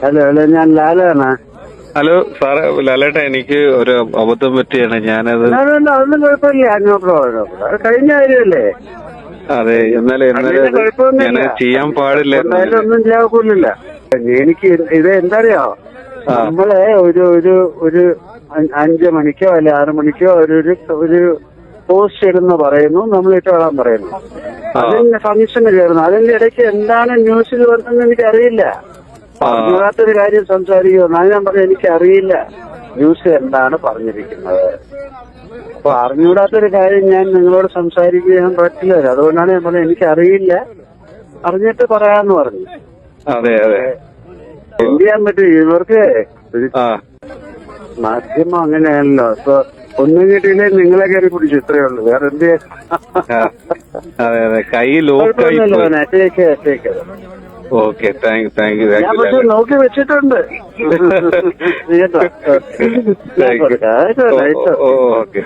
Hello hello, ഞാൻ ലാലാണ്. Hello സാറേ, ലാലേട്ടാ, എനിക്ക് ഒരു അബദ്ധം പറ്റിയാണ്. ഞാനത് അതൊന്നും കുഴപ്പമില്ല. അങ്ങോട്ടോ അത് കഴിഞ്ഞ കാര്യമല്ലേ. അതെ, എന്നാലും അതിന് ഞാൻ കുഴപ്പമൊന്നുമില്ല. ചെയ്യാൻ പാടില്ലായിരുന്നു. എന്തായാലും ഒന്നും ചെയ്യാൻ എനിക്ക് ഇത് എന്തറിയോ, നമ്മളെ ഒരു 5 മണിക്കോ അല്ലെ 6 മണിക്കോ ഒരു പോസ്റ്റ് ഇടുന്ന പറയുന്നു, നമ്മൾ ഇട്ടോളാൻ പറയുന്നു. അതിന് ഫംഗ്ഷന് കയറുന്നു. അതിന്റെ ഇടയ്ക്ക് എന്താണ് ന്യൂസിൽ വരുന്നതെന്ന് എനിക്കറിയില്ല. അറിയാത്തൊരു കാര്യം സംസാരിക്കുമോ? ഞാൻ പറഞ്ഞു എനിക്കറിയില്ല ന്യൂസ് എന്താണ് പറഞ്ഞിരിക്കുന്നത്. അപ്പൊ അറിഞ്ഞൂടാത്തൊരു കാര്യം ഞാൻ നിങ്ങളോട് സംസാരിക്കാൻ പറ്റില്ല. അതുകൊണ്ടാണ് ഞാൻ പറഞ്ഞത് എനിക്കറിയില്ല, അറിഞ്ഞിട്ട് പറയാന്ന് പറഞ്ഞു. അതെ അതെ, എന്ത് ചെയ്യാൻ പറ്റും? ഇവർക്ക് മാധ്യമം അങ്ങനെയാണല്ലോ. ഇപ്പൊ ഒന്നും കിട്ടിയില്ലേ നിങ്ങളെ കയറി പിടിച്ചു, ഇത്രയേ ഉള്ളൂ. വേറെ എന്ത് അതെ അതെ, കൈ ലോക്കായി. Okay, thank you. ഞാൻ പക്ഷെ നോക്കി വെച്ചിട്ടുണ്ട്. ഓക്കെ.